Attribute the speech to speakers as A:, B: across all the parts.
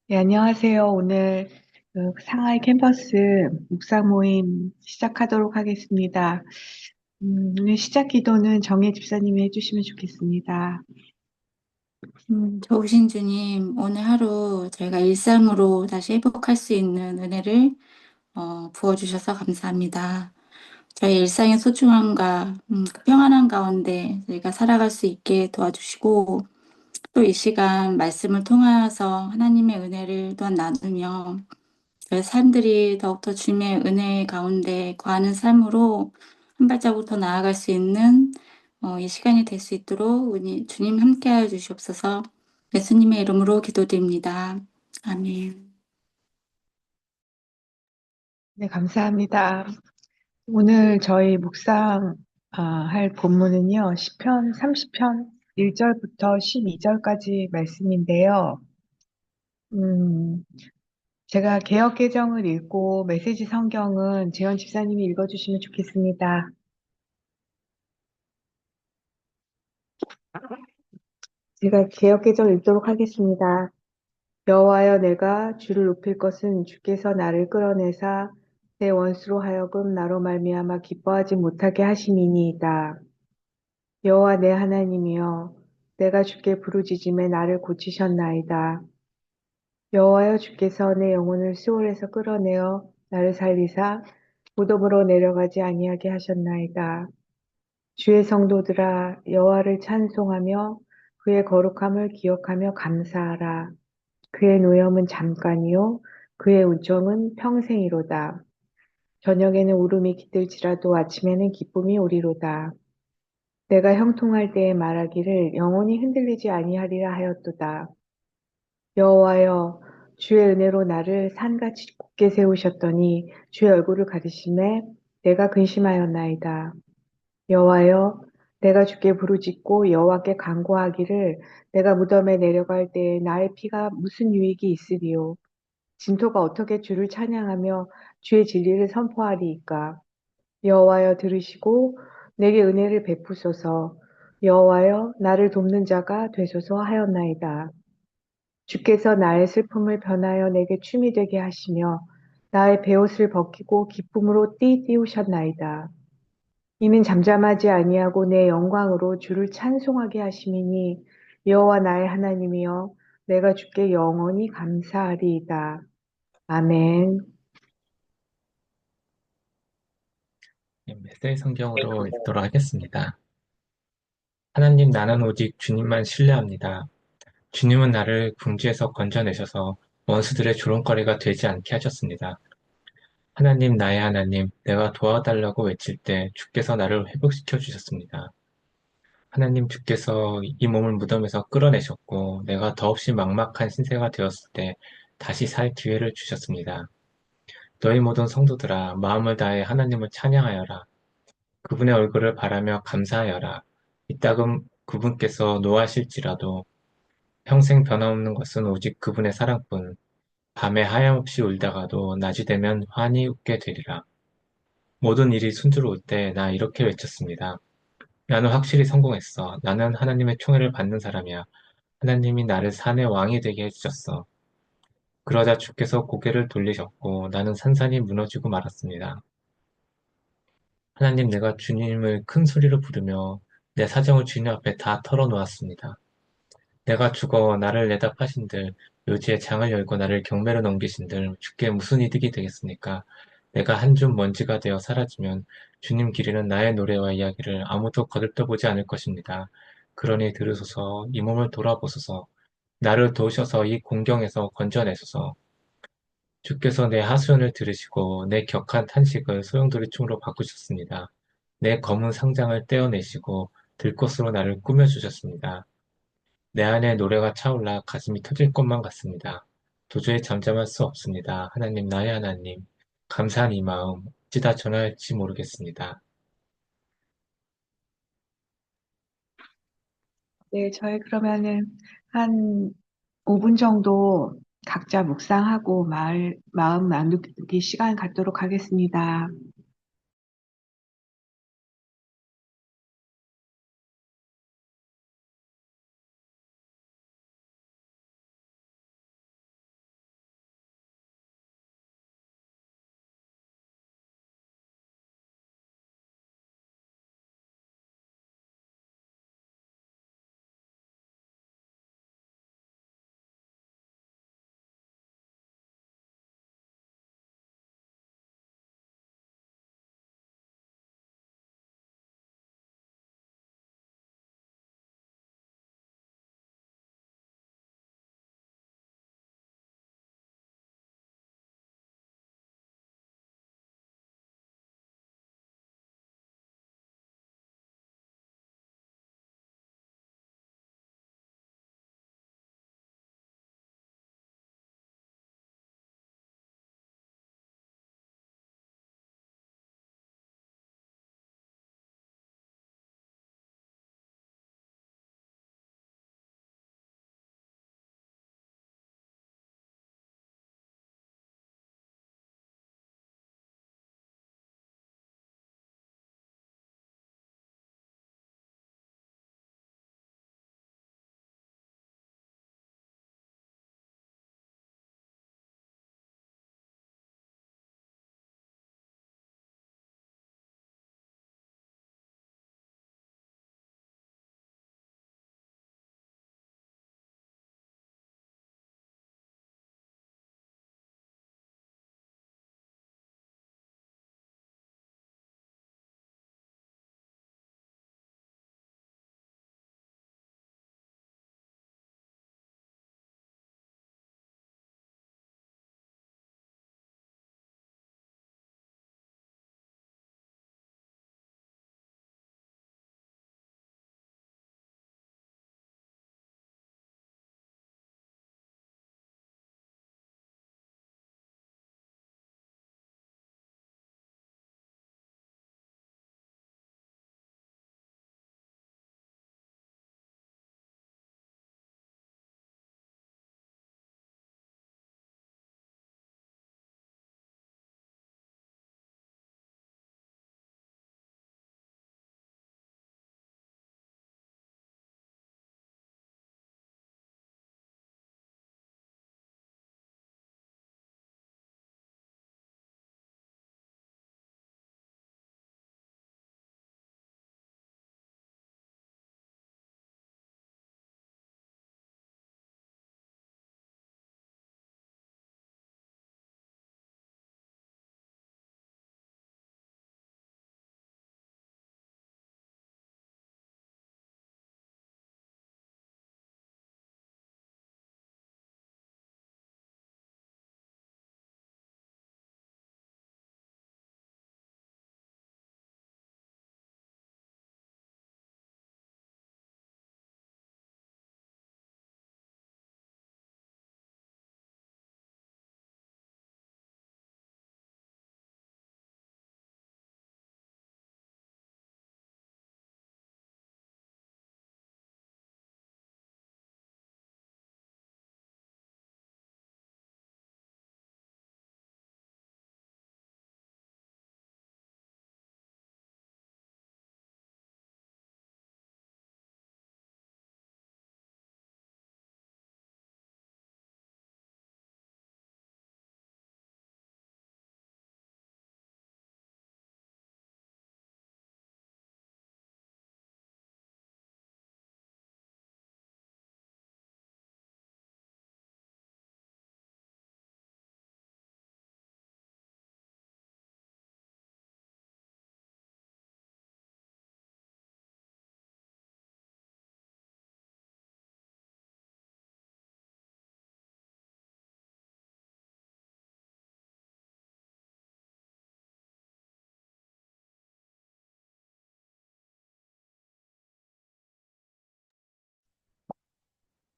A: 네, 안녕하세요. 오늘 상하이 캠퍼스 묵상 모임 시작하도록 하겠습니다. 오늘 시작 기도는 정혜 집사님이 해주시면 좋겠습니다.
B: 좋으신 주님, 오늘 하루 저희가 일상으로 다시 회복할 수 있는 은혜를 부어주셔서 감사합니다. 저희 일상의 소중함과 그 평안한 가운데 저희가 살아갈 수 있게 도와주시고, 또 이 시간 말씀을 통하여서 하나님의 은혜를 또한 나누며 저희 삶들이 더욱더 주님의 은혜 가운데 거하는 삶으로 한 발자국 더 나아갈 수 있는 이 시간이 될 수 있도록 주님 함께하여 주시옵소서. 예수님의 이름으로 기도드립니다. 아멘.
A: 네, 감사합니다. 오늘 저희 묵상 할 본문은요. 시편 30편 1절부터 12절까지 말씀인데요. 음, 제가 개역 개정을 읽고 메시지 성경은 재현 집사님이 읽어주시면 좋겠습니다. 제가 개역 개정 읽도록 하겠습니다. 여호와여 내가 주를 높일 것은 주께서 나를 끌어내사 내 원수로 하여금 나로 말미암아 기뻐하지 못하게 하심이니이다. 여호와 내 하나님이여 내가 주께 부르짖음에 나를 고치셨나이다. 여호와여 주께서 내 영혼을 수월에서 끌어내어 나를 살리사 무덤으로 내려가지 아니하게 하셨나이다. 주의 성도들아 여호와를 찬송하며 그의 거룩함을 기억하며 감사하라. 그의 노염은 잠깐이요 그의 우정은 평생이로다. 저녁에는 울음이 깃들지라도 아침에는 기쁨이 오리로다. 내가 형통할 때에 말하기를 영원히 흔들리지 아니하리라 하였도다. 여호와여 주의 은혜로 나를 산같이 굳게 세우셨더니 주의 얼굴을 가리심에 내가 근심하였나이다. 여호와여 내가 주께 부르짖고 여호와께 간구하기를 내가 무덤에 내려갈 때에 나의 피가 무슨 유익이 있으리요. 진토가 어떻게 주를 찬양하며 주의 진리를 선포하리이까. 여호와여 들으시고 내게 은혜를 베푸소서. 여호와여 나를 돕는 자가 되소서 하였나이다. 주께서 나의 슬픔을 변하여 내게 춤이 되게 하시며 나의 베옷을 벗기고 기쁨으로 띠우셨나이다. 이는 잠잠하지 아니하고 내 영광으로 주를 찬송하게 하심이니 여호와 나의 하나님이여 내가 주께 영원히 감사하리이다. 아멘.
C: 메시지 성경으로 읽도록 하겠습니다. 하나님, 나는 오직 주님만 신뢰합니다. 주님은 나를 궁지에서 건져내셔서 원수들의 조롱거리가 되지 않게 하셨습니다. 하나님, 나의 하나님, 내가 도와달라고 외칠 때 주께서 나를 회복시켜 주셨습니다. 하나님, 주께서 이 몸을 무덤에서 끌어내셨고 내가 더없이 막막한 신세가 되었을 때 다시 살 기회를 주셨습니다. 너희 모든 성도들아, 마음을 다해 하나님을 찬양하여라. 그분의 얼굴을 바라며 감사하여라. 이따금 그분께서 노하실지라도 평생 변함없는 것은 오직 그분의 사랑뿐. 밤에 하염없이 울다가도 낮이 되면 환히 웃게 되리라. 모든 일이 순조로울 때 나 이렇게 외쳤습니다. 나는 확실히 성공했어. 나는 하나님의 총애를 받는 사람이야. 하나님이 나를 산의 왕이 되게 해주셨어. 그러자 주께서 고개를 돌리셨고 나는 산산이 무너지고 말았습니다. 하나님, 내가 주님을 큰 소리로 부르며 내 사정을 주님 앞에 다 털어놓았습니다. 내가 죽어 나를 내다 파신들, 묘지에 장을 열고 나를 경매로 넘기신들, 주께 무슨 이득이 되겠습니까? 내가 한 줌 먼지가 되어 사라지면 주님 길에는 나의 노래와 이야기를 아무도 거들떠보지 않을 것입니다. 그러니 들으소서, 이 몸을 돌아보소서, 나를 도우셔서 이 공경에서 건져내소서. 주께서 내 하소연을 들으시고 내 격한 탄식을 소용돌이춤으로 바꾸셨습니다. 내 검은 상장을 떼어내시고 들꽃으로 나를 꾸며주셨습니다. 내 안에 노래가 차올라 가슴이 터질 것만 같습니다. 도저히 잠잠할 수 없습니다. 하나님, 나의 하나님, 감사한 이 마음 어찌다 전할지 모르겠습니다.
A: 네, 저희 그러면은 한 5분 정도 각자 묵상하고 마음 나누기 시간 갖도록 하겠습니다.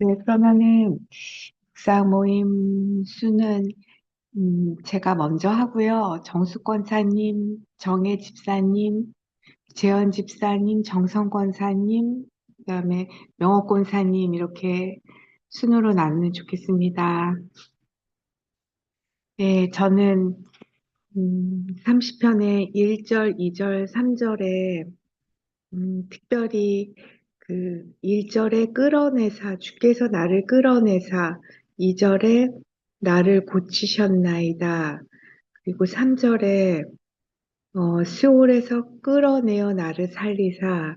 A: 네, 그러면은 묵상 모임 수는 제가 먼저 하고요. 정숙 권사님, 정혜 집사님, 재현 집사님, 정성 권사님, 그다음에 명옥 권사님 이렇게 순으로 나누면 좋겠습니다. 네, 저는 30편의 1절, 2절, 3절에 특별히 그 1절에 끌어내사, 주께서 나를 끌어내사, 2절에 나를 고치셨나이다. 그리고 3절에 스올에서 끌어내어 나를 살리사,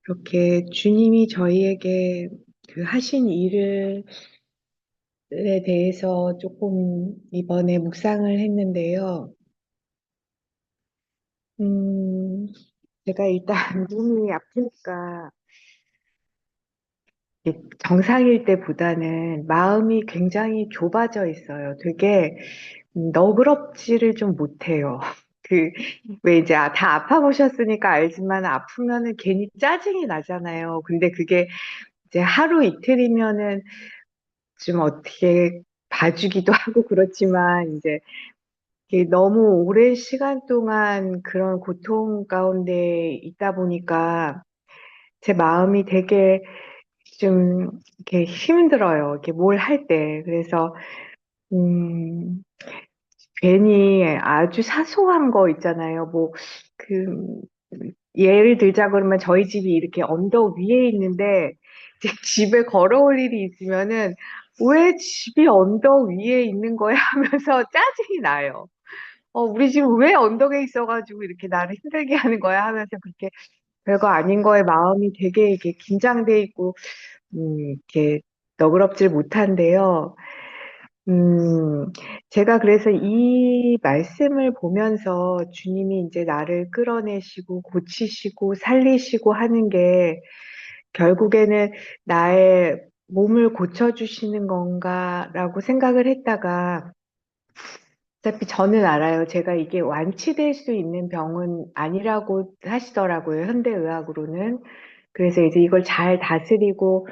A: 이렇게 주님이 저희에게 그 하신 일에 대해서 조금 이번에 묵상을 했는데요. 음, 제가 일단 몸이 아프니까 정상일 때보다는 마음이 굉장히 좁아져 있어요. 되게 너그럽지를 좀 못해요. 그, 왜 이제 다 아파보셨으니까 알지만 아프면은 괜히 짜증이 나잖아요. 근데 그게 이제 하루 이틀이면은 좀 어떻게 봐주기도 하고 그렇지만 이제 이게 너무 오랜 시간 동안 그런 고통 가운데 있다 보니까 제 마음이 되게 좀 이렇게 힘들어요. 이렇게 뭘 할 때. 그래서 음, 괜히 아주 사소한 거 있잖아요. 뭐, 그, 예를 들자 그러면 저희 집이 이렇게 언덕 위에 있는데, 이제 집에 걸어올 일이 있으면은, 왜 집이 언덕 위에 있는 거야 하면서 짜증이 나요. 우리 집 왜 언덕에 있어가지고 이렇게 나를 힘들게 하는 거야 하면서 그렇게 별거 아닌 거에 마음이 되게 이렇게 긴장돼 있고, 이렇게 너그럽질 못한데요. 음, 제가 그래서 이 말씀을 보면서 주님이 이제 나를 끌어내시고 고치시고 살리시고 하는 게 결국에는 나의 몸을 고쳐주시는 건가라고 생각을 했다가 어차피 저는 알아요. 제가 이게 완치될 수 있는 병은 아니라고 하시더라고요. 현대의학으로는. 그래서 이제 이걸 잘 다스리고,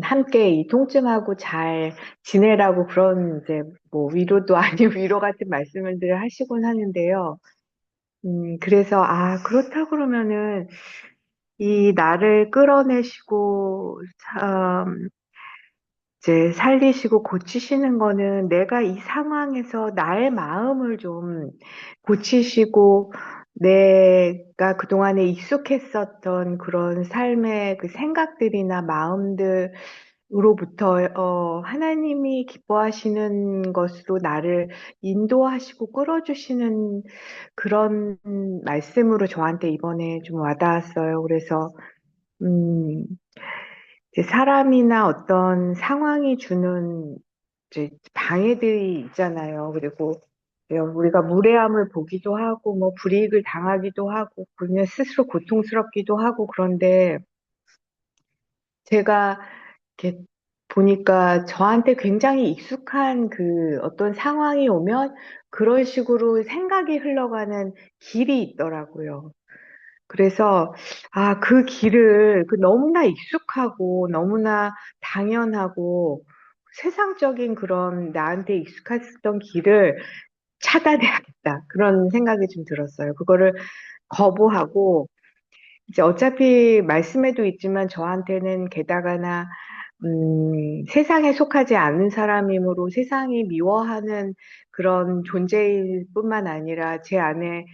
A: 함께 이 통증하고 잘 지내라고 그런 이제 뭐 위로도 아니고 위로 같은 말씀을 늘 하시곤 하는데요. 그래서, 그렇다 그러면은 이 나를 끌어내시고, 이제 살리시고 고치시는 거는 내가 이 상황에서 나의 마음을 좀 고치시고 내가 그동안에 익숙했었던 그런 삶의 그 생각들이나 마음들로부터 하나님이 기뻐하시는 것으로 나를 인도하시고 끌어주시는 그런 말씀으로 저한테 이번에 좀 와닿았어요. 그래서 음, 이제 사람이나 어떤 상황이 주는 이제 방해들이 있잖아요. 그리고 우리가 무례함을 보기도 하고, 뭐 불이익을 당하기도 하고, 그냥 스스로 고통스럽기도 하고, 그런데 제가 이렇게 보니까 저한테 굉장히 익숙한 그 어떤 상황이 오면 그런 식으로 생각이 흘러가는 길이 있더라고요. 그래서, 그 길을, 그 너무나 익숙하고, 너무나 당연하고, 세상적인 그런 나한테 익숙했던 길을 차단해야겠다. 그런 생각이 좀 들었어요. 그거를 거부하고, 이제 어차피 말씀에도 있지만 저한테는 게다가나, 세상에 속하지 않은 사람이므로 세상이 미워하는 그런 존재일 뿐만 아니라 제 안에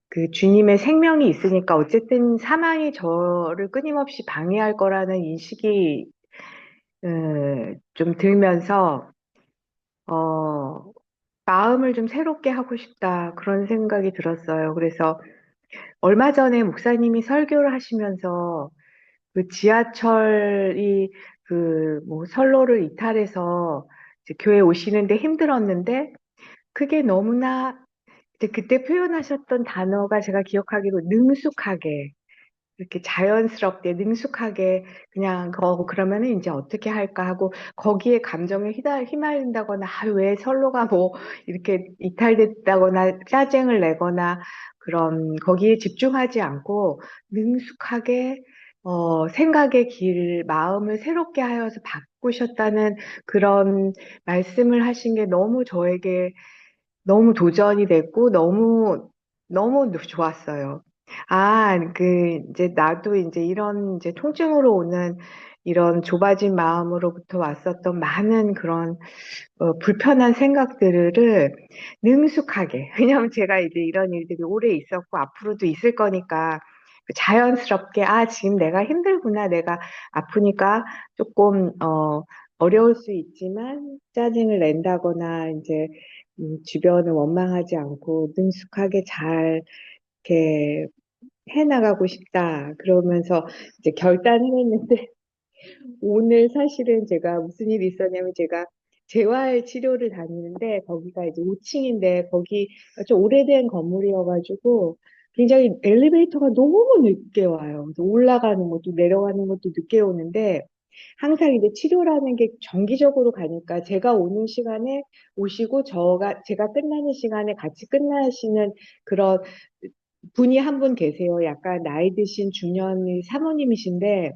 A: 그 주님의 생명이 있으니까 어쨌든 사망이 저를 끊임없이 방해할 거라는 인식이 좀 들면서 마음을 좀 새롭게 하고 싶다 그런 생각이 들었어요. 그래서 얼마 전에 목사님이 설교를 하시면서 그 지하철이 그 뭐 선로를 이탈해서 이제 교회 오시는데 힘들었는데 그게 너무나 이제 그때 표현하셨던 단어가 제가 기억하기로 능숙하게 이렇게 자연스럽게 능숙하게 그냥 그러면은 이제 어떻게 할까 하고 거기에 감정에 휘말린다거나 왜 선로가 뭐 이렇게 이탈됐다거나 짜증을 내거나 그런 거기에 집중하지 않고 능숙하게 생각의 길, 마음을 새롭게 하여서 바꾸셨다는 그런 말씀을 하신 게 너무 저에게 너무 도전이 됐고, 너무 좋았어요. 이제 나도 이제 이런 이제 통증으로 오는 이런 좁아진 마음으로부터 왔었던 많은 그런 불편한 생각들을 능숙하게, 왜냐하면 제가 이제 이런 일들이 오래 있었고 앞으로도 있을 거니까 자연스럽게, 지금 내가 힘들구나, 내가 아프니까 조금, 어려울 수 있지만 짜증을 낸다거나 이제, 주변을 원망하지 않고 능숙하게 잘 이렇게 해나가고 싶다. 그러면서 이제 결단을 했는데, 오늘 사실은 제가 무슨 일이 있었냐면 제가 재활 치료를 다니는데 거기가 이제 5층인데 거기 좀 오래된 건물이어가지고 굉장히 엘리베이터가 너무 늦게 와요. 그래서 올라가는 것도 내려가는 것도 늦게 오는데 항상 이제 치료라는 게 정기적으로 가니까 제가 오는 시간에 오시고 제가 끝나는 시간에 같이 끝나시는 그런 분이 한 분 계세요. 약간 나이 드신 중년 사모님이신데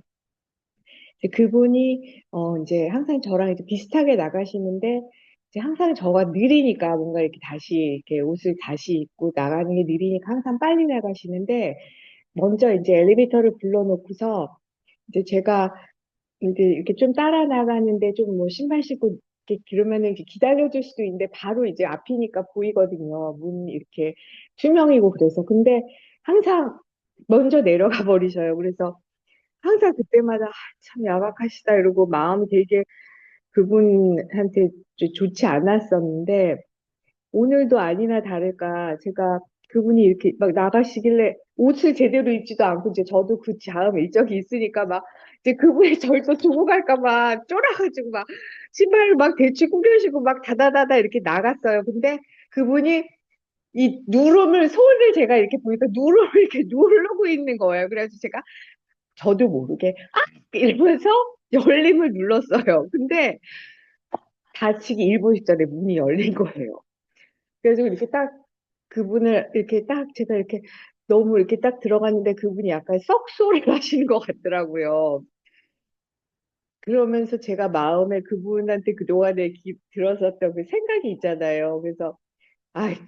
A: 그분이 이제 항상 저랑 이제 비슷하게 나가시는데 이제 항상 저가 느리니까 뭔가 이렇게 다시 이렇게 옷을 다시 입고 나가는 게 느리니까 항상 빨리 나가시는데 먼저 이제 엘리베이터를 불러놓고서 이제 제가 이제 이렇게 좀 따라 나가는데 좀 뭐 신발 신고 이렇게 그러면은 이렇게 기다려줄 수도 있는데 바로 이제 앞이니까 보이거든요. 문 이렇게 투명이고 그래서 근데 항상 먼저 내려가 버리셔요. 그래서 항상 그때마다 참 야박하시다 이러고 마음이 되게 그분한테 좋지 않았었는데 오늘도 아니나 다를까 제가 그분이 이렇게 막 나가시길래 옷을 제대로 입지도 않고 이제 저도 그 다음 일정이 있으니까 막 이제 그분이 저를 또 두고 갈까 봐 쫄아가지고 막 신발을 막 대충 꾸겨시고 막 다다다다 이렇게 나갔어요. 근데 그분이 이 누름을 손을 제가 이렇게 보니까 누름을 이렇게 누르고 있는 거예요. 그래서 제가 저도 모르게 이러면서 열림을 눌렀어요. 근데 닫히기 일보 직전에 문이 열린 거예요. 그래서 이렇게 딱 그분을 이렇게 딱 제가 이렇게 너무 이렇게 딱 들어갔는데 그분이 약간 썩소리를 하시는 것 같더라고요. 그러면서 제가 마음에 그분한테 그동안에 들었었던 그 생각이 있잖아요. 그래서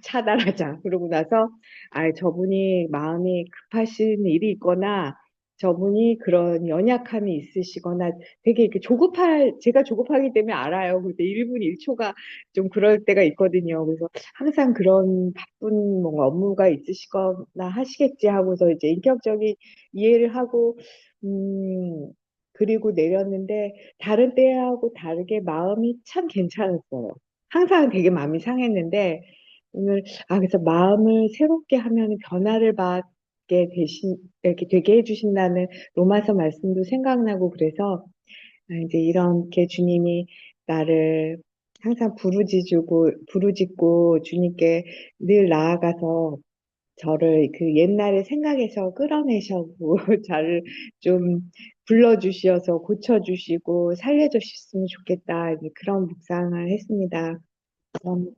A: 차단하자. 그러고 나서, 저분이 마음이 급하신 일이 있거나, 저분이 그런 연약함이 있으시거나, 되게 이렇게 제가 조급하기 때문에 알아요. 그때 1분 1초가 좀 그럴 때가 있거든요. 그래서 항상 그런 바쁜 뭔가 업무가 있으시거나 하시겠지 하고서 이제 인격적인 이해를 하고, 음, 그리고 내렸는데, 다른 때하고 다르게 마음이 참 괜찮았어요. 항상 되게 마음이 상했는데, 오늘, 그래서 마음을 새롭게 하면 변화를 받게 이렇게 되게 해주신다는 로마서 말씀도 생각나고 그래서, 이제 이렇게 주님이 나를 항상 부르짖고 주님께 늘 나아가서 저를 그 옛날의 생각에서 끌어내셔고, 저를 좀 불러주셔서 고쳐주시고 살려주셨으면 좋겠다. 이제 그런 묵상을 했습니다. 감사합니다.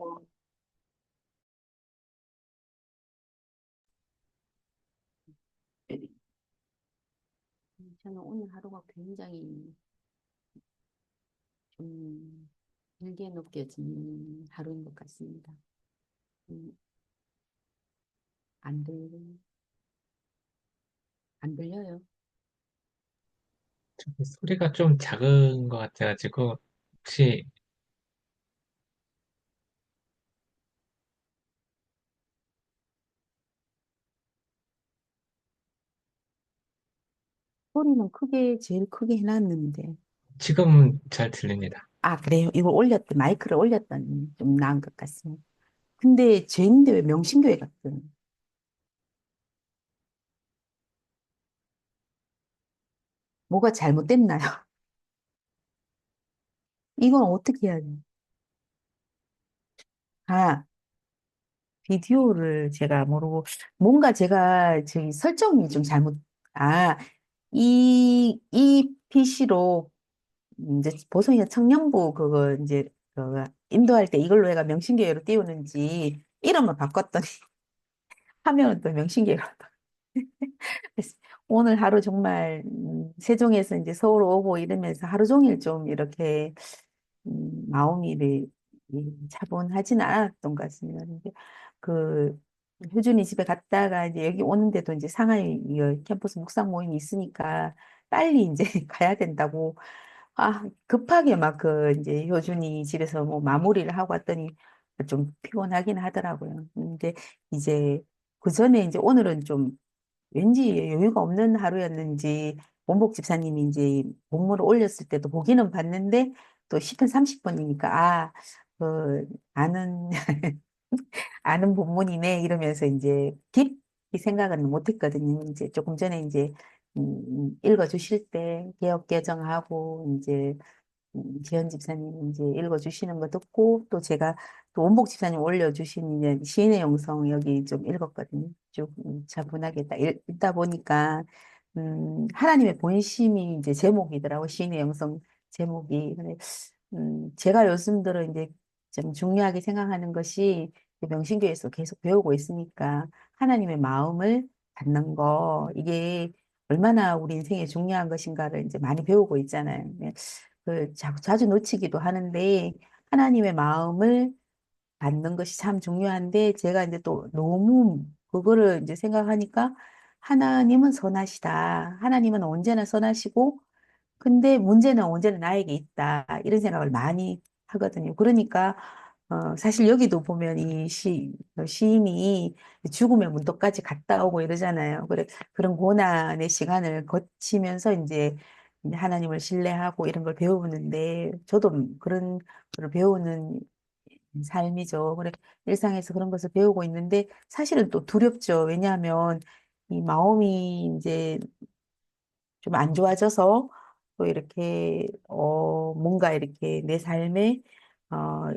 D: 저는 오늘 하루가 굉장히 좀 길게 느껴진 하루인 것 같습니다. 음, 안 들, 안 들려요?
C: 저기 소리가 좀 작은 것 같아가지고, 혹시
D: 소리는 제일 크게 해놨는데.
C: 지금 잘 들립니다.
D: 그래요? 마이크를 올렸더니 좀 나은 것 같습니다. 근데 죄인데 왜 명신교회 같은? 뭐가 잘못됐나요? 이건 어떻게 해야 돼요? 아, 비디오를 제가 모르고, 뭔가 제가 저기 설정이 좀 아, 이 PC로 이제 보성이가 청년부 그거 이제 그거 인도할 때 이걸로 해가 명신교회로 띄우는지 이름을 바꿨더니 화면은 또 명신교회로. 오늘 하루 정말 세종에서 이제 서울 오고 이러면서 하루 종일 좀 이렇게 마음이 차분하지는 않았던 것 같습니다. 근데 그 효준이 집에 갔다가 이제 여기 오는데도 이제 상하이 이 캠퍼스 묵상 모임이 있으니까 빨리 이제 가야 된다고 급하게 막 이제 효준이 집에서 뭐 마무리를 하고 왔더니 좀 피곤하긴 하더라고요. 근데 이제 그 전에 이제 오늘은 좀 왠지 여유가 없는 하루였는지 원복 집사님이 이제 본문을 올렸을 때도 보기는 봤는데 또 10분 30분이니까 아는 아는 본문이네 이러면서 이제 깊이 생각은 못했거든요. 이제 조금 전에 이제 읽어 주실 때 개역 개정하고 이제 지현 집사님 이제 읽어주시는 거 듣고 또 제가 또 원복 집사님 올려주신 이제 시인의 영성 여기 좀 읽었거든요. 쭉 차분하게 딱 읽다 보니까 하나님의 본심이 이제 제목이더라고 시인의 영성 제목이. 근데 제가 요즘 들어 이제 좀 중요하게 생각하는 것이 명신교에서 계속 배우고 있으니까 하나님의 마음을 받는 거 이게 얼마나 우리 인생에 중요한 것인가를 이제 많이 배우고 있잖아요. 자주 놓치기도 하는데 하나님의 마음을 받는 것이 참 중요한데 제가 이제 또 너무 그거를 이제 생각하니까 하나님은 선하시다. 하나님은 언제나 선하시고 근데 문제는 언제나 나에게 있다. 이런 생각을 많이 하거든요. 그러니까 사실 여기도 보면 시인이 죽음의 문턱까지 갔다 오고 이러잖아요. 그런 고난의 시간을 거치면서 이제 하나님을 신뢰하고 이런 걸 배우는데 저도 그런 걸 배우는 삶이죠. 일상에서 그런 것을 배우고 있는데 사실은 또 두렵죠. 왜냐하면 이 마음이 이제 좀 안 좋아져서 또 이렇게 뭔가 이렇게 내 삶에 어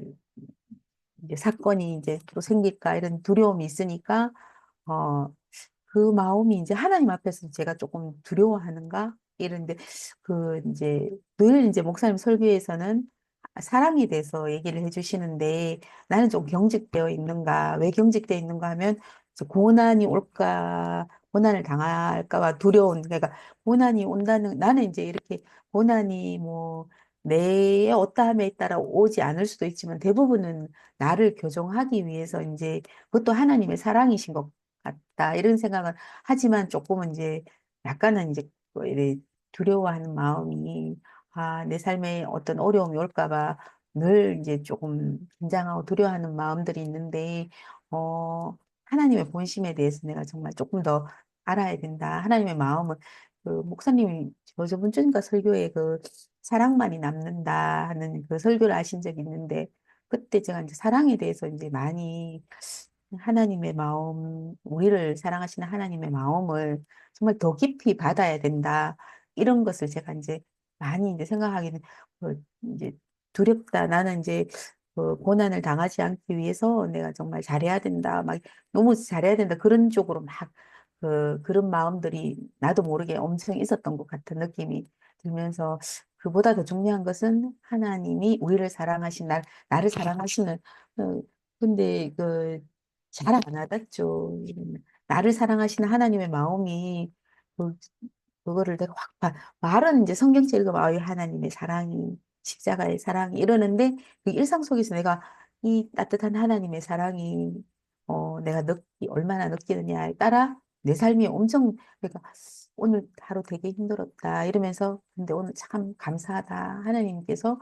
D: 이제 사건이 이제 또 생길까 이런 두려움이 있으니까 어 그 마음이 이제 하나님 앞에서 제가 조금 두려워하는가 이런데 이제 늘 이제 목사님 설교에서는 사랑에 대해서 얘기를 해주시는데 나는 좀 경직되어 있는가 왜 경직되어 있는가 하면 이제 고난이 올까 고난을 당할까 봐 두려운 그러니까 고난이 온다는 나는 이제 이렇게 고난이 뭐 내 어떠함에 따라 오지 않을 수도 있지만 대부분은 나를 교정하기 위해서 이제 그것도 하나님의 사랑이신 것 같다 이런 생각은 하지만 조금은 이제 약간은 이제 이래 두려워하는 마음이 내 삶에 어떤 어려움이 올까 봐 늘 이제 조금 긴장하고 두려워하는 마음들이 있는데 하나님의 본심에 대해서 내가 정말 조금 더 알아야 된다. 하나님의 마음은 목사님이 저번 주인가 설교에 사랑만이 남는다 하는 그 설교를 하신 적이 있는데 그때 제가 이제 사랑에 대해서 이제 많이 하나님의 마음, 우리를 사랑하시는 하나님의 마음을 정말 더 깊이 받아야 된다. 이런 것을 제가 이제 많이 이제 생각하기는 이제 두렵다. 나는 이제 고난을 당하지 않기 위해서 내가 정말 잘해야 된다. 막 너무 잘해야 된다. 그런 쪽으로 막 그런 마음들이 나도 모르게 엄청 있었던 것 같은 느낌이 들면서 그보다 더 중요한 것은 하나님이 우리를 사랑하신 나를 사랑하시는 근데 잘 안 와닿죠. 나를 사랑하시는 하나님의 마음이 그, 그거를 내가 말은 이제 성경책 읽으면 하나님의 사랑이 십자가의 사랑이 이러는데 그 일상 속에서 내가 이 따뜻한 하나님의 사랑이 내가 얼마나 느끼느냐에 따라 내 삶이 엄청 그러니까 오늘 하루 되게 힘들었다 이러면서 근데 오늘 참 감사하다 하나님께서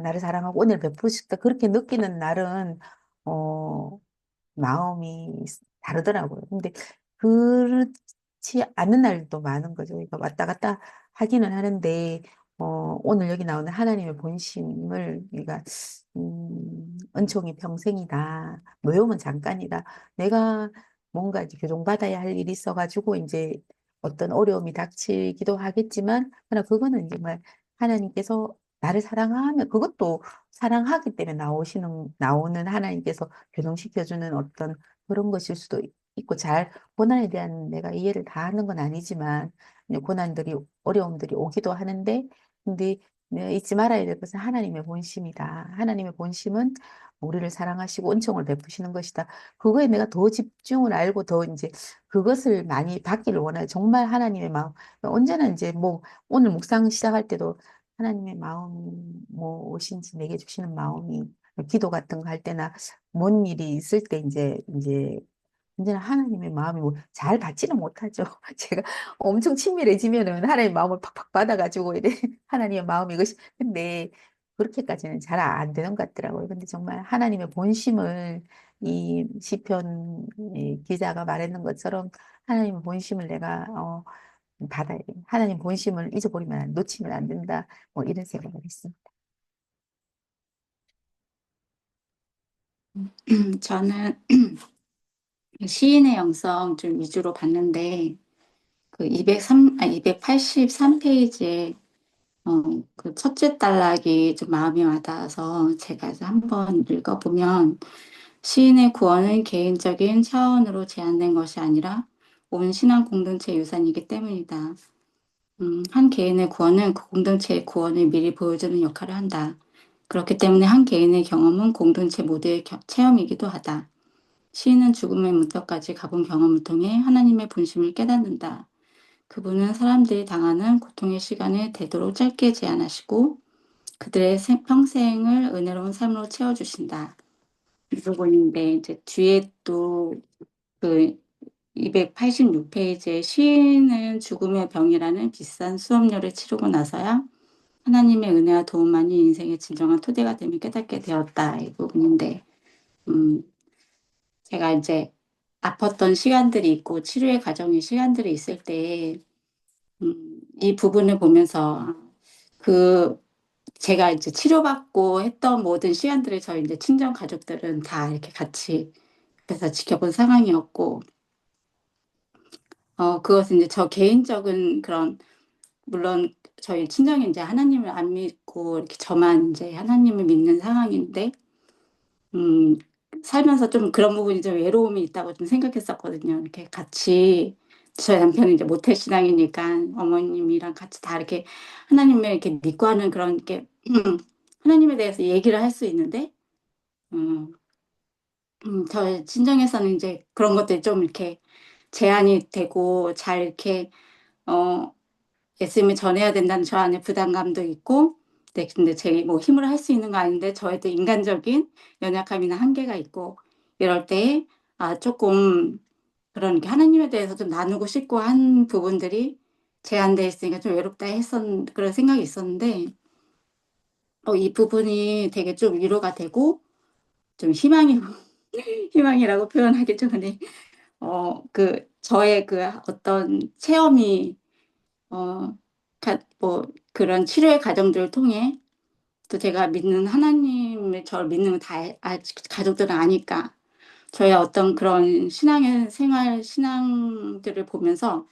D: 나를 사랑하고 오늘 베푸셨다 그렇게 느끼는 날은 어 마음이 다르더라고요. 근데 그렇지 않는 날도 많은 거죠. 그러니까 왔다 갔다 하기는 하는데, 오늘 여기 나오는 하나님의 본심을, 그러니까, 은총이 평생이다. 노여움은 잠깐이다. 내가 뭔가 이제 교정받아야 할 일이 있어가지고, 이제 어떤 어려움이 닥치기도 하겠지만, 그러나 그거는 정말 하나님께서 나를 사랑하면, 그것도 사랑하기 때문에 나오는 하나님께서 교정시켜주는 어떤 그런 것일 수도 있고, 고난에 대한 내가 이해를 다 하는 건 아니지만, 이제 어려움들이 오기도 하는데, 근데 네, 잊지 말아야 될 것은 하나님의 본심이다. 하나님의 본심은 우리를 사랑하시고 은총을 베푸시는 것이다. 그거에 내가 더 집중을 알고 더 이제 그것을 많이 받기를 원해요. 정말 하나님의 마음. 언제나 이제 뭐 오늘 묵상 시작할 때도 하나님의 마음이 뭐 오신지 내게 주시는 마음이 기도 같은 거 할 때나 뭔 일이 있을 때 이제 언제나 하나님의 마음이 뭐 잘 받지는 못하죠. 제가 엄청 친밀해지면은 하나님의 마음을 팍팍 받아가지고 이래 하나님의 마음이 이것이 근데 그렇게까지는 잘 안 되는 것 같더라고요. 근데 정말 하나님의 본심을 이 시편 이 기자가 말했는 것처럼 하나님의 본심을 내가 받아야 돼. 하나님 본심을 놓치면 안 된다. 뭐 이런 생각을 했습니다.
B: 저는 시인의 영성 좀 위주로 봤는데, 그 283페이지에, 그 첫째 단락이 좀 마음이 와닿아서 제가 한번 읽어보면, 시인의 구원은 개인적인 차원으로 제한된 것이 아니라 온 신앙 공동체 유산이기 때문이다. 한 개인의 구원은 그 공동체의 구원을 미리 보여주는 역할을 한다. 그렇기 때문에 한 개인의 경험은 공동체 모두의 체험이기도 하다. 시인은 죽음의 문턱까지 가본 경험을 통해 하나님의 본심을 깨닫는다. 그분은 사람들이 당하는 고통의 시간을 되도록 짧게 제한하시고 그들의 평생을 은혜로운 삶으로 채워주신다. 이 부분인데 이제 뒤에 또 그 286페이지에 시인은 죽음의 병이라는 비싼 수업료를 치르고 나서야 하나님의 은혜와 도움만이 인생의 진정한 토대가 됨을 깨닫게 되었다. 이 부분인데, 음, 제가 이제 아팠던 시간들이 있고 치료의 과정의 시간들이 있을 때, 이 부분을 보면서 그 제가 이제 치료받고 했던 모든 시간들을 저희 이제 친정 가족들은 다 이렇게 같이 옆에서 지켜본 상황이었고, 그것은 이제 저 개인적인 그런, 물론 저희 친정이 이제 하나님을 안 믿고 이렇게 저만 이제 하나님을 믿는 상황인데, 음, 살면서 좀 그런 부분이 좀 외로움이 있다고 좀 생각했었거든요. 이렇게 같이, 저희 남편은 이제 모태신앙이니까 어머님이랑 같이 다 이렇게 하나님을 이렇게 믿고 하는 그런 게, 하나님에 대해서 얘기를 할 수 있는데, 음, 저희 친정에서는 이제 그런 것들이 좀 이렇게 제한이 되고 잘 이렇게, 어, 예수님을 전해야 된다는 저 안에 부담감도 있고, 네, 근데 제 뭐 힘으로 할 수 있는 거 아닌데 저에도 인간적인 연약함이나 한계가 있고, 이럴 때, 조금 그런 게 하나님에 대해서 좀 나누고 싶고 한 부분들이 제한돼 있으니까 좀 외롭다 그런 생각이 있었는데, 이 부분이 되게 좀 위로가 되고, 좀 희망이라고 표현하기 전에, 저의 그 어떤 체험이, 어, 뭐, 그런 치료의 과정들을 통해 또 제가 믿는 하나님을 저를 믿는 걸 다 가족들은 아니까 저의 어떤 그런 신앙들을 보면서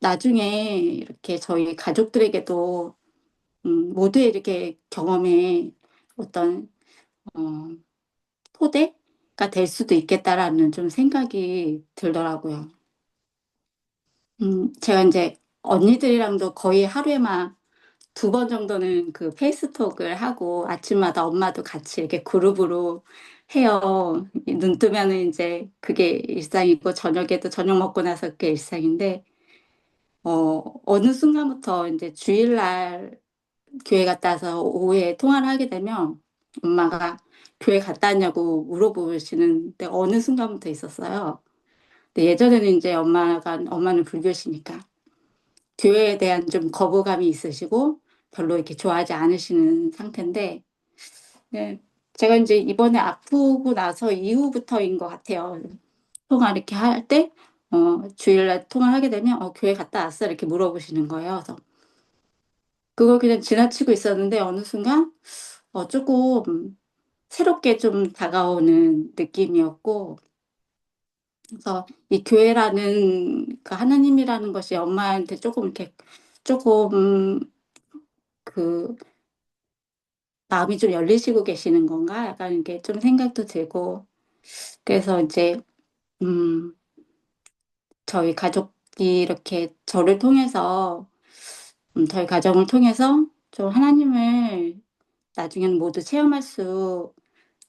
B: 나중에 이렇게 저희 가족들에게도 모두의 이렇게 경험에 어떤 어, 토대가 될 수도 있겠다라는 좀 생각이 들더라고요. 제가 이제 언니들이랑도 거의 하루에 막 2번 정도는 그 페이스톡을 하고 아침마다 엄마도 같이 이렇게 그룹으로 해요. 눈 뜨면은 이제 그게 일상이고 저녁에도 저녁 먹고 나서 그게 일상인데 어느 순간부터 이제 주일날 교회 갔다 와서 오후에 통화를 하게 되면 엄마가 교회 갔다 왔냐고 물어보시는 데 어느 순간부터 있었어요. 근데 예전에는 이제 엄마는 불교시니까 교회에 대한 좀 거부감이 있으시고 별로 이렇게 좋아하지 않으시는 상태인데, 네, 제가 이제 이번에 아프고 나서 이후부터인 것 같아요. 통화 이렇게 할 때, 주일날 통화를 하게 되면, 교회 갔다 왔어? 이렇게 물어보시는 거예요. 그래서 그걸 그냥 지나치고 있었는데, 어느 순간, 조금 새롭게 좀 다가오는 느낌이었고, 그래서 이 교회라는, 그 하나님이라는 것이 엄마한테 조금 그 마음이 좀 열리시고 계시는 건가? 약간 이게 좀 생각도 들고. 그래서 이제, 음, 저희 가족이 이렇게 저희 가정을 통해서 좀 하나님을 나중에는 모두 체험할 수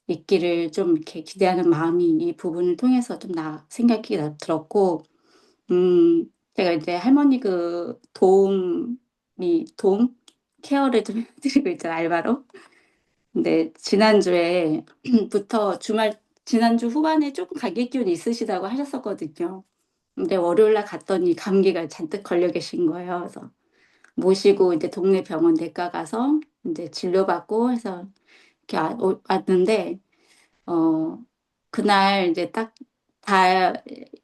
B: 있기를 좀 이렇게 기대하는 마음이 이 부분을 통해서 좀 생각이 들었고, 음, 제가 이제 할머니 그 도움? 케어를 좀 해드리고 있잖아요, 알바로. 근데 지난주에 부터 지난주 후반에 조금 감기 기운이 있으시다고 하셨었거든요. 근데 월요일 날 갔더니 감기가 잔뜩 걸려 계신 거예요. 그래서 모시고 이제 동네 병원 내과 가서 이제 진료받고 해서 이렇게 왔는데, 어, 그날 이제 딱 다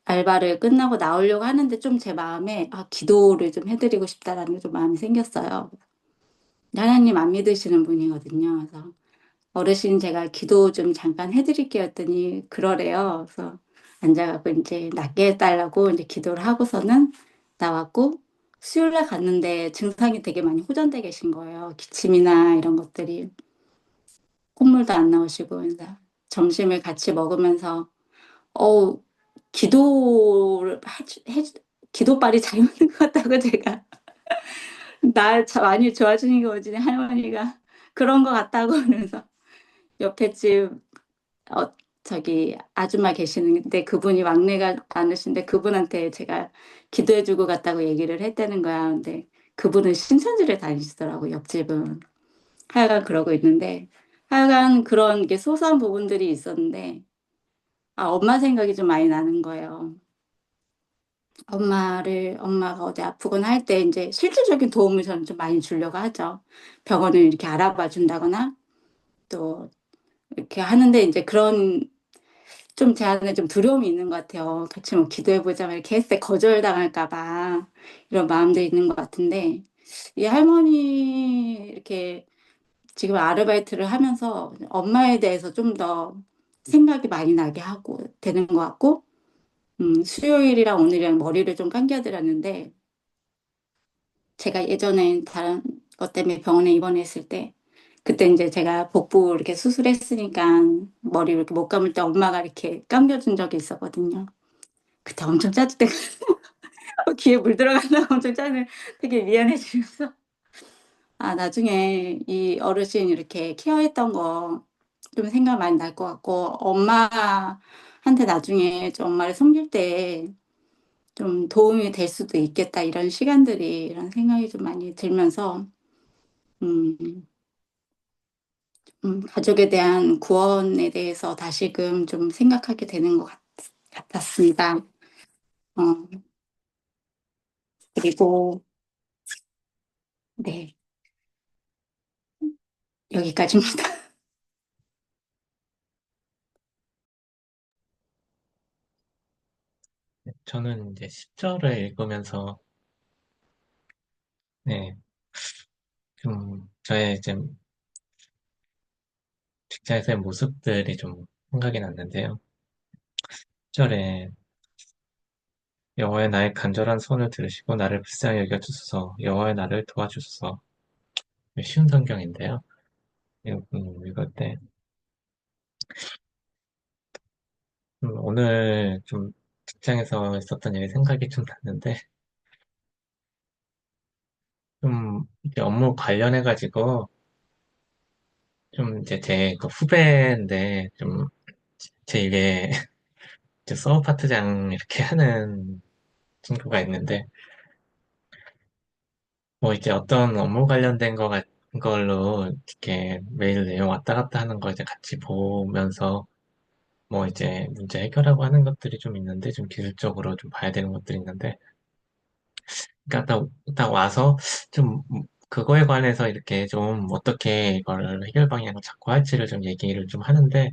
B: 알바를 끝나고 나오려고 하는데 좀 제 마음에 기도를 좀 해드리고 싶다라는 좀 마음이 생겼어요. 하나님 안 믿으시는 분이거든요. 그래서 어르신 제가 기도 좀 잠깐 해드릴게요 했더니 그러래요. 그래서 앉아갖고 이제 낫게 해달라고 이제 기도를 하고서는 나왔고, 수요일날 갔는데 증상이 되게 많이 호전돼 계신 거예요. 기침이나 이런 것들이. 콧물도 안 나오시고. 그래서 점심을 같이 먹으면서 어우, 기도를 기도빨이 잘 맞는 것 같다고 제가 많이 좋아지는 게 뭐지 할머니가 그런 것 같다고 그러면서 옆에 집 어, 저기 아줌마 계시는데 그분이 막내가 많으신데 그분한테 제가 기도해주고 갔다고 얘기를 했다는 거야. 근데 그분은 신천지를 다니시더라고, 옆집은. 하여간 그러고 있는데, 하여간 그런 게 소소한 부분들이 있었는데, 엄마 생각이 좀 많이 나는 거예요. 엄마가 어디 아프거나 할 때 이제 실질적인 도움을 저는 좀 많이 주려고 하죠. 병원을 이렇게 알아봐 준다거나 또 이렇게 하는데 이제 그런 좀 제 안에 좀 두려움이 있는 것 같아요. 같이 뭐 기도해보자 막 이렇게 했을 때 거절당할까 봐 이런 마음도 있는 것 같은데 이 할머니 이렇게 지금 아르바이트를 하면서 엄마에 대해서 좀 더 생각이 많이 나게 하고 되는 것 같고 수요일이랑 오늘이랑 머리를 좀 감겨드렸는데 제가 예전에 다른 것 때문에 병원에 입원했을 때 그때 이제 제가 복부 이렇게 수술했으니까 머리 이렇게 못 감을 때 엄마가 이렇게 감겨준 적이 있었거든요. 그때 엄청 짜증 귀에 물 들어간다고 엄청 짜증 되게 미안해지면서 나중에 이 어르신 이렇게 케어했던 거 좀 생각 많이 날 것 같고 엄마한테 나중에 좀 엄마를 섬길 때 좀 도움이 될 수도 있겠다 이런 생각이 좀 많이 들면서 음, 가족에 대한 구원에 대해서 다시금 좀 생각하게 되는 것 같았습니다. 어, 그리고 네, 여기까지입니다.
C: 저는 이제 10절을 읽으면서, 네, 좀, 저의 좀 직장에서의 모습들이 좀 생각이 났는데요. 10절에 여호와의 나의 간절한 손을 들으시고 나를 불쌍히 여겨주소서. 여호와의 나를 도와주소서. 쉬운 성경인데요. 읽을 때 오늘 좀 직장에서 있었던 일이 생각이 좀 났는데 좀 이제 업무 관련해가지고 좀 이제 제 그 후배인데 좀 제 일에 이제 서브 파트장 이렇게 하는 친구가 있는데 뭐 이제 어떤 업무 관련된 걸로 이렇게 메일 내용 왔다 갔다 하는 거 이제 같이 보면서 뭐 이제 문제 해결하고 하는 것들이 좀 있는데 좀 기술적으로 좀 봐야 되는 것들이 있는데 그러니까 딱 와서 좀 그거에 관해서 이렇게 좀 어떻게 이걸 해결 방향을 잡고 할지를 좀 얘기를 좀 하는데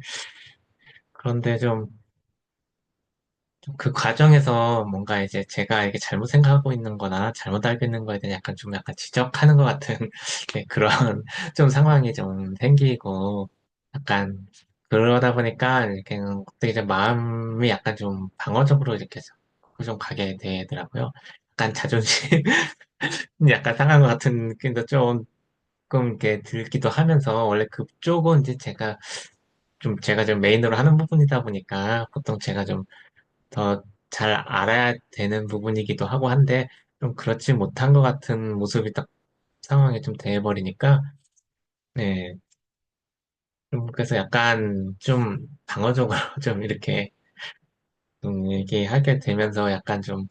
C: 그런데 좀 그 과정에서 뭔가 이제 제가 이게 잘못 생각하고 있는 거나 잘못 알고 있는 거에 대한 약간 지적하는 것 같은 네, 그런 좀 상황이 좀 생기고 약간 그러다 보니까 이렇게 어떻게 좀 마음이 약간 좀 방어적으로 이렇게 좀 가게 되더라고요. 약간 자존심 약간 상한 것 같은 느낌도 조금 이렇게 들기도 하면서 원래 그쪽은 이제 제가 좀 메인으로 하는 부분이다 보니까 보통 제가 좀 더 잘 알아야 되는 부분이기도 하고 한데 좀 그렇지 못한 것 같은 모습이 딱 상황이 좀 돼버리니까, 네. 좀 그래서 약간 좀 방어적으로 좀 이렇게 좀 얘기하게 되면서 약간 좀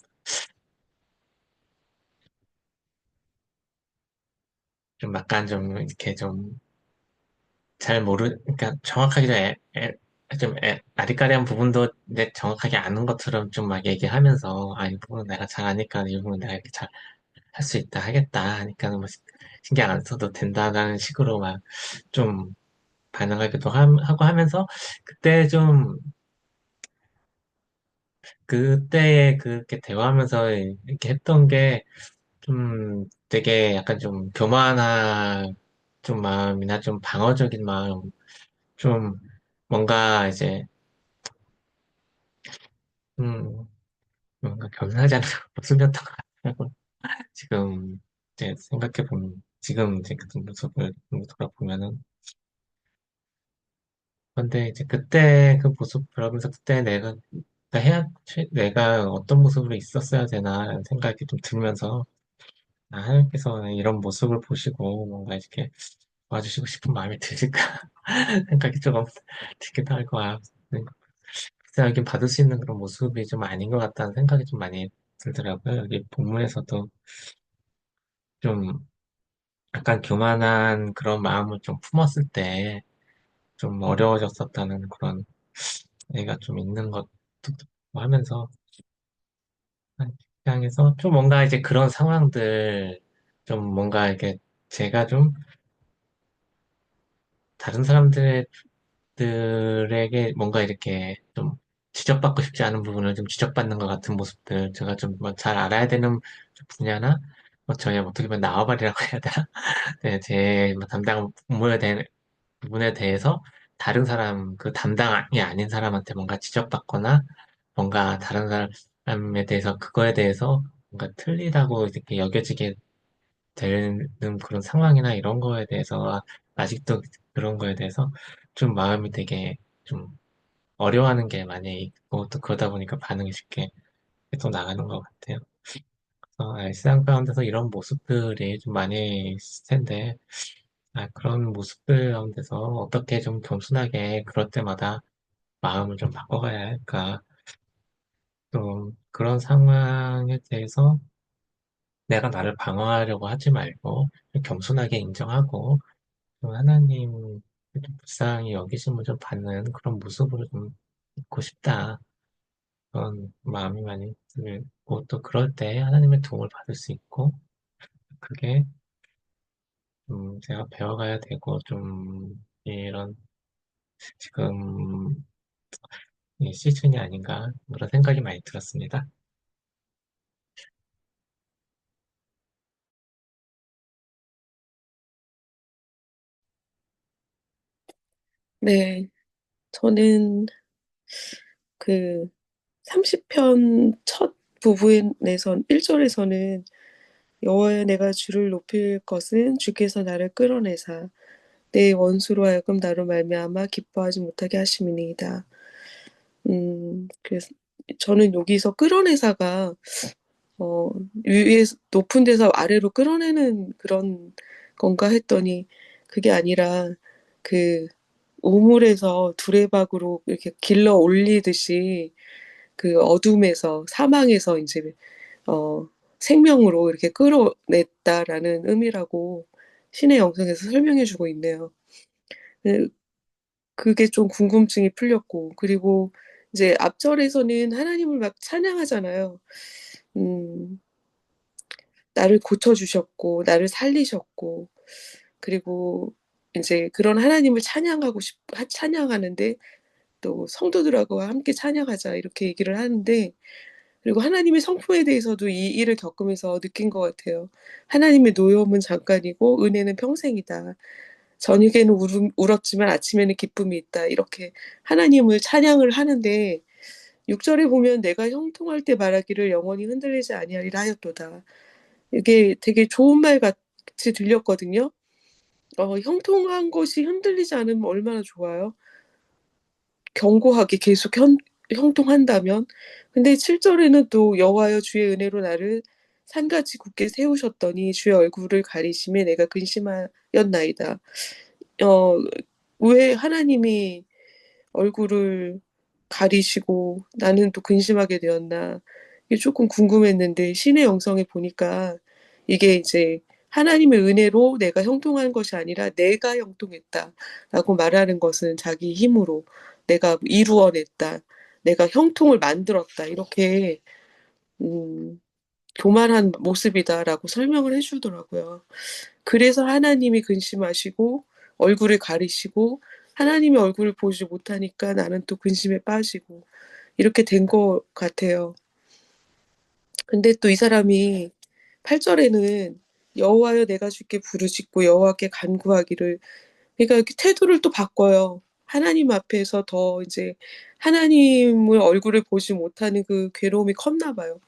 C: 약간 좀 이렇게 좀 잘 그러니까 정확하게 아리까리한 부분도 내 정확하게 아는 것처럼 좀 막 얘기하면서, 아, 이 부분은 내가 잘 아니까 이 부분은 내가 이렇게 잘 할 수 있다 하겠다 하니까 뭐 신경 안 써도 된다라는 식으로 막 좀 반응하기도 하고 하면서, 그때 좀 그때 그렇게 대화하면서 이렇게 했던 게 좀 되게 약간 좀 교만한 좀 마음이나 좀 방어적인 마음, 좀 뭔가 이제 음 뭔가 겸손하지 않은 모습이었던 것 같아요. 지금 이제 생각해 보면, 지금 이제 그 모습을 돌아보면은. 근데 이제 그때 그 모습 보면서 그때 내가 어떤 모습으로 있었어야 되나 라는 생각이 좀 들면서, 아, 하나님께서 이런 모습을 보시고 뭔가 이렇게 도와주시고 싶은 마음이 드실까 생각이 조금 들기도 할 거야. 글쎄, 여긴 받을 수 있는 그런 모습이 좀 아닌 것 같다는 생각이 좀 많이 들더라고요. 여기 본문에서도 좀 약간 교만한 그런 마음을 좀 품었을 때 좀 어려워졌었다는 그런 얘기가 좀 있는 것도 하면서, 입장에서 좀 뭔가 이제 그런 상황들, 좀 뭔가 이렇게 제가 좀 다른 사람들에게 뭔가 이렇게 좀 지적받고 싶지 않은 부분을 좀 지적받는 것 같은 모습들, 제가 좀 뭐 잘 알아야 되는 분야나, 뭐 저희 어떻게 보면縄張리라고 해야 되나? 네, 제뭐 담당 부분에 대해서 다른 사람, 그 담당이 아닌 사람한테 뭔가 지적받거나, 뭔가 다른 사람에 대해서 그거에 대해서 뭔가 틀리다고 이렇게 여겨지게 되는 그런 상황이나 이런 거에 대해서, 아직도 그런 거에 대해서 좀 마음이 되게 좀 어려워하는 게 많이 있고, 또 그러다 보니까 반응이 쉽게 또 나가는 것 같아요. 일상 가운데서 이런 모습들이 좀 많이 있을 텐데, 그런 모습들 가운데서 어떻게 좀 겸손하게 그럴 때마다 마음을 좀 바꿔가야 할까? 또 그런 상황에 대해서 내가 나를 방어하려고 하지 말고 좀 겸손하게 인정하고, 좀 하나님 좀 불쌍히 여기심을 좀 받는 그런 모습으로 좀 있고 싶다. 그런 마음이 많이 들고, 또 그럴 때 하나님의 도움을 받을 수 있고, 그게 제가 배워가야 되고, 좀 이런 지금 이 시즌이 아닌가 그런 생각이 많이 들었습니다.
E: 네, 저는 그 30편 첫 부분에선 1절에서는 여호와여 내가 주를 높일 것은 주께서 나를 끌어내사 내 원수로 하여금 나로 말미암아 기뻐하지 못하게 하심이니이다. 그래서 저는 여기서 끌어내사가 어, 위에 높은 데서 아래로 끌어내는 그런 건가 했더니 그게 아니라 그 우물에서 두레박으로 이렇게 길러 올리듯이 그 어둠에서 사망에서 이제 어, 생명으로 이렇게 끌어냈다라는 의미라고 신의 영성에서 설명해주고 있네요. 그- 그게 좀 궁금증이 풀렸고, 그리고 이제 앞절에서는 하나님을 막 찬양하잖아요. 음, 나를 고쳐주셨고, 나를 살리셨고, 그리고 이제 그런 하나님을 찬양하는데 또 성도들하고 함께 찬양하자 이렇게 얘기를 하는데, 그리고 하나님의 성품에 대해서도 이 일을 겪으면서 느낀 것 같아요. 하나님의 노여움은 잠깐이고 은혜는 평생이다. 저녁에는 울었지만 아침에는 기쁨이 있다. 이렇게 하나님을 찬양을 하는데 6절에 보면 내가 형통할 때 말하기를 영원히 흔들리지 아니하리라 하였도다. 이게 되게 좋은 말 같이 들렸거든요. 형통한 것이 흔들리지 않으면 얼마나 좋아요. 견고하게 계속 형통한다면. 근데 7절에는 또 여호와여 주의 은혜로 나를 산같이 굳게 세우셨더니 주의 얼굴을 가리심에 내가 근심하였나이다. 어, 왜 하나님이 얼굴을 가리시고 나는 또 근심하게 되었나. 이게 조금 궁금했는데 신의 영성에 보니까 이게 이제 하나님의 은혜로 내가 형통한 것이 아니라 내가 형통했다라고 말하는 것은 자기 힘으로 내가 이루어냈다. 내가 형통을 만들었다. 이렇게 음, 교만한 모습이다라고 설명을 해주더라고요. 그래서 하나님이 근심하시고 얼굴을 가리시고 하나님의 얼굴을 보지 못하니까 나는 또 근심에 빠지고 이렇게 된 것 같아요. 근데 또 이 사람이 8절에는 여호와여 내가 주께 부르짖고 여호와께 간구하기를 그러니까 이렇게 태도를 또 바꿔요. 하나님 앞에서 더 이제 하나님을 얼굴을 보지 못하는 그 괴로움이 컸나 봐요.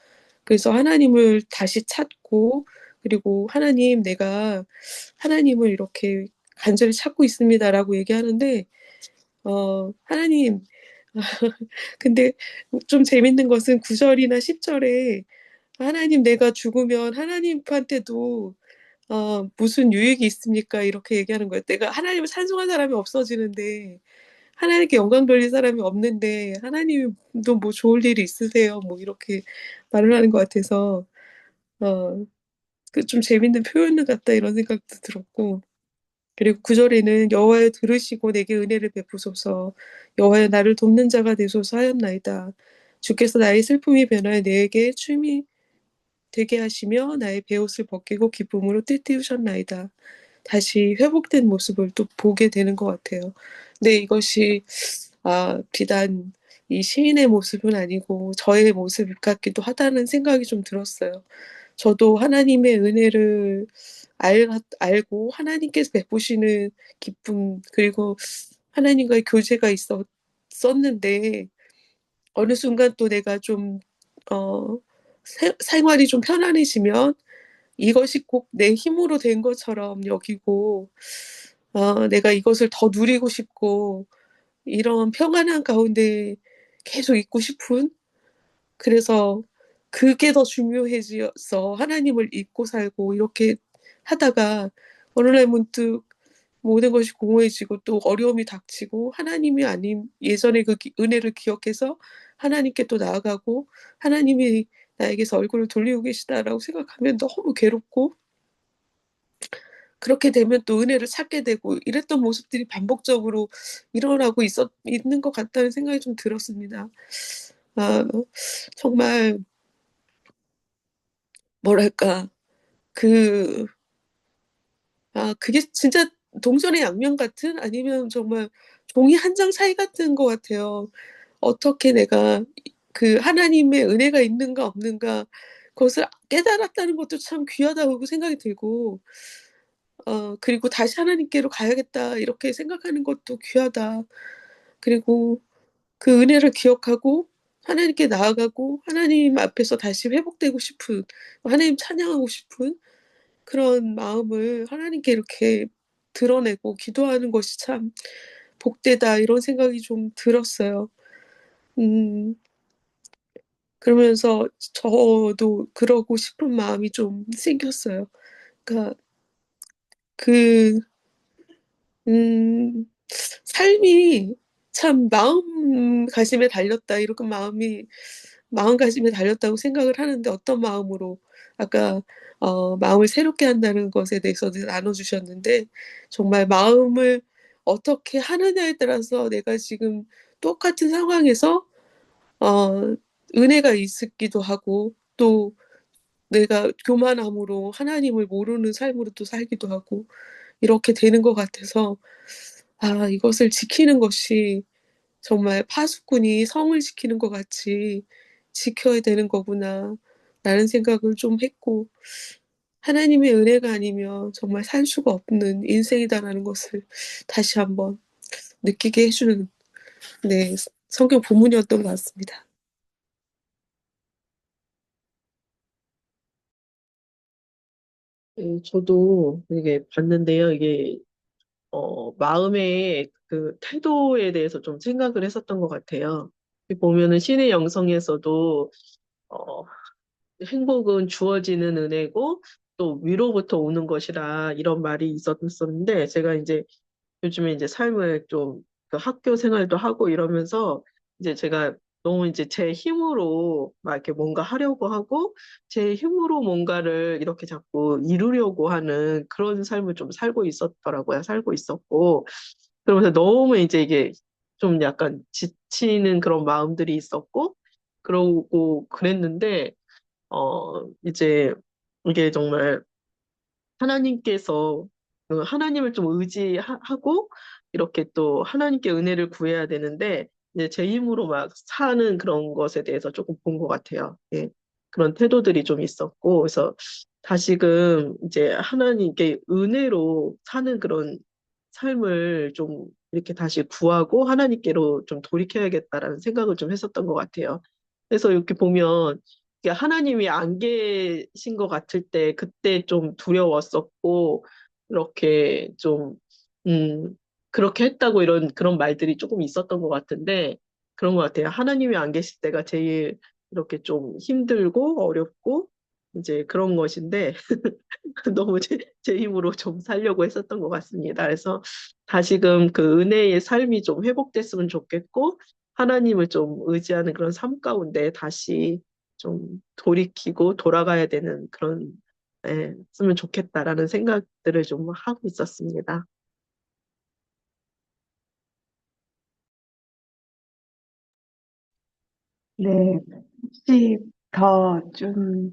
E: 그래서 하나님을 다시 찾고 그리고 하나님 내가 하나님을 이렇게 간절히 찾고 있습니다라고 얘기하는데 하나님 근데 좀 재밌는 것은 9절이나 10절에 하나님 내가 죽으면 하나님한테도 무슨 유익이 있습니까? 이렇게 얘기하는 거예요. 내가 하나님을 찬송한 사람이 없어지는데 하나님께 영광 돌릴 사람이 없는데 하나님도 뭐 좋을 일이 있으세요? 뭐 이렇게 말을 하는 것 같아서 어, 그 좀 재밌는 표현 같다 이런 생각도 들었고 그리고 9절에는 여호와여 들으시고 내게 은혜를 베푸소서 여호와여 나를 돕는 자가 되소서 하였나이다. 주께서 나의 슬픔이 변하여 내게 춤이 되게 하시며 나의 베옷을 벗기고 기쁨으로 띠띠우셨나이다. 다시 회복된 모습을 또 보게 되는 것 같아요. 근데 이것이 비단 이 시인의 모습은 아니고 저의 모습 같기도 하다는 생각이 좀 들었어요. 저도 하나님의 은혜를 알고 하나님께서 베푸시는 기쁨 그리고 하나님과의 교제가 있었는데 어느 순간 또 내가 좀 생활이 좀 편안해지면 이것이 꼭 내 힘으로 된 것처럼 여기고 내가 이것을 더 누리고 싶고 이런 평안한 가운데 계속 있고 싶은 그래서 그게 더 중요해져서 하나님을 잊고 살고 이렇게 하다가 어느 날 문득 모든 것이 공허해지고 또 어려움이 닥치고 하나님이 아닌 예전의 그 은혜를 기억해서 하나님께 또 나아가고 하나님이 나에게서 얼굴을 돌리고 계시다라고 생각하면 너무 괴롭고 그렇게 되면 또 은혜를 찾게 되고 이랬던 모습들이 반복적으로 일어나고 있는 것 같다는 생각이 좀 들었습니다. 아, 정말 뭐랄까 그 그게 진짜 동전의 양면 같은 아니면 정말 종이 한 장 차이 같은 것 같아요. 어떻게 내가 그 하나님의 은혜가 있는가 없는가 그것을 깨달았다는 것도 참 귀하다고 생각이 들고 그리고 다시 하나님께로 가야겠다 이렇게 생각하는 것도 귀하다. 그리고 그 은혜를 기억하고 하나님께 나아가고 하나님 앞에서 다시 회복되고 싶은 하나님 찬양하고 싶은 그런 마음을 하나님께 이렇게 드러내고 기도하는 것이 참 복되다 이런 생각이 좀 들었어요. 음, 그러면서 저도 그러고 싶은 마음이 좀 생겼어요. 그러니까 그, 음, 삶이 참 마음가짐에 달렸다 이렇게 마음가짐에 달렸다고 생각을 하는데 어떤 마음으로 아까 마음을 새롭게 한다는 것에 대해서도 나눠주셨는데 정말 마음을 어떻게 하느냐에 따라서 내가 지금 똑같은 상황에서 은혜가 있기도 하고 또 내가 교만함으로 하나님을 모르는 삶으로 또 살기도 하고 이렇게 되는 것 같아서 이것을 지키는 것이 정말 파수꾼이 성을 지키는 것 같이 지켜야 되는 거구나 라는 생각을 좀 했고 하나님의 은혜가 아니면 정말 살 수가 없는 인생이다라는 것을 다시 한번 느끼게 해주는 네, 성경 본문이었던 것 같습니다.
F: 예, 저도 이게 봤는데요. 이게 마음의 그 태도에 대해서 좀 생각을 했었던 것 같아요. 보면은 신의 영성에서도 어, 행복은 주어지는 은혜고 또 위로부터 오는 것이라 이런 말이 있었는데 제가 이제 요즘에 이제 삶을 좀 그 학교 생활도 하고 이러면서 이제 제가 너무 이제 제 힘으로 막 이렇게 뭔가 하려고 하고 제 힘으로 뭔가를 이렇게 자꾸 이루려고 하는 그런 삶을 좀 살고 있었더라고요. 살고 있었고. 그러면서 너무 이제 이게 좀 약간 지치는 그런 마음들이 있었고, 그러고 그랬는데, 이제 이게 정말 하나님께서 하나님을 좀 의지하고 이렇게 또 하나님께 은혜를 구해야 되는데 이제 제 힘으로 막 사는 그런 것에 대해서 조금 본 것 같아요. 예. 그런 태도들이 좀 있었고 그래서 다시금 이제 하나님께 은혜로 사는 그런 삶을 좀 이렇게 다시 구하고 하나님께로 좀 돌이켜야겠다라는 생각을 좀 했었던 것 같아요. 그래서 이렇게 보면 이게 하나님이 안 계신 것 같을 때 그때 좀 두려웠었고 이렇게 좀 음, 그렇게 했다고 이런 그런 말들이 조금 있었던 것 같은데 그런 것 같아요. 하나님이 안 계실 때가 제일 이렇게 좀 힘들고 어렵고 이제 그런 것인데 너무 제 힘으로 좀 살려고 했었던 것 같습니다. 그래서 다시금 그 은혜의 삶이 좀 회복됐으면 좋겠고, 하나님을 좀 의지하는 그런 삶 가운데 다시 좀 돌이키고 돌아가야 되는 그런, 예, 으면 좋겠다라는 생각들을 좀 하고 있었습니다.
A: 네, 혹시 더 좀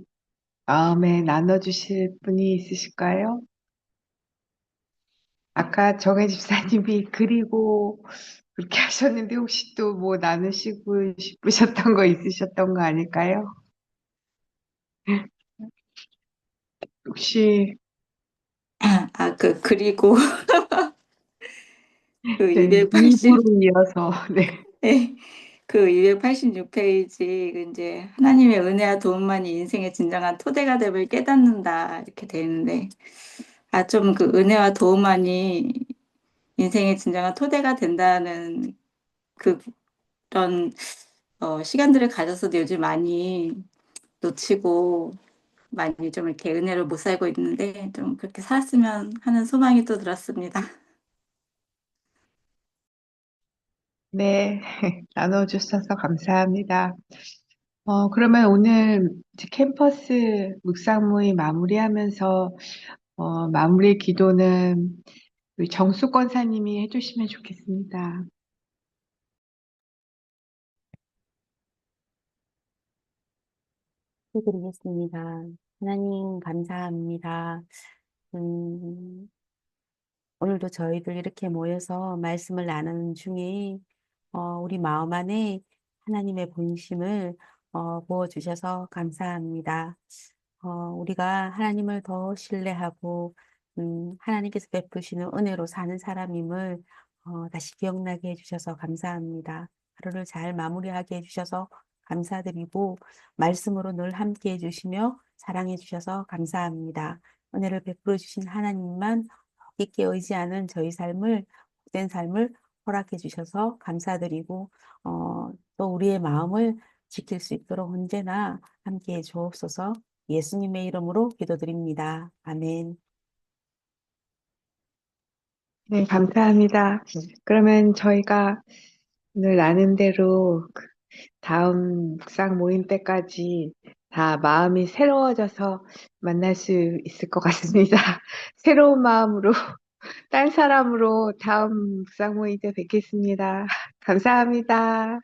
A: 마음에 나눠주실 분이 있으실까요? 아까 정혜 집사님이 그리고 그렇게 하셨는데 혹시 또 뭐 나누시고 싶으셨던 거 있으셨던 거 아닐까요? 혹시
B: 그리고 그
A: 네,
B: 280,
A: 입으로 이어서 네.
B: 네, 그 286페이지, 이제 하나님의 은혜와 도움만이 인생의 진정한 토대가 됨을 깨닫는다. 이렇게 돼 있는데, 좀 그 은혜와 도움만이 인생의 진정한 토대가 된다는 그런, 시간들을 가져서도 요즘 많이 놓치고, 많이 좀 이렇게 은혜를 못 살고 있는데, 좀 그렇게 살았으면 하는 소망이 또 들었습니다.
A: 네, 나눠주셔서 감사합니다. 그러면 오늘 이제 캠퍼스 묵상모임 마무리하면서 마무리 기도는 우리 정수 권사님이 해주시면 좋겠습니다.
D: 해드리겠습니다. 하나님, 감사합니다. 음, 오늘도 저희들 이렇게 모여서 말씀을 나누는 중에 우리 마음 안에 하나님의 본심을 부어주셔서 감사합니다. 우리가 하나님을 더 신뢰하고 하나님께서 베푸시는 은혜로 사는 사람임을 다시 기억나게 해주셔서 감사합니다. 하루를 잘 마무리하게 해주셔서 감사드리고 말씀으로 늘 함께 해주시며 사랑해 주셔서 감사합니다. 은혜를 베풀어 주신 하나님만 깊게 의지하는 저희 삶을 복된 삶을 허락해 주셔서 감사드리고 또 우리의 마음을 지킬 수 있도록 언제나 함께해 주옵소서. 예수님의 이름으로 기도드립니다. 아멘.
A: 네, 감사합니다. 그러면 저희가 오늘 나눈 대로 그 다음 묵상 모임 때까지 다 마음이 새로워져서 만날 수 있을 것 같습니다. 새로운 마음으로, 딴 사람으로 다음 묵상 모임 때 뵙겠습니다. 감사합니다.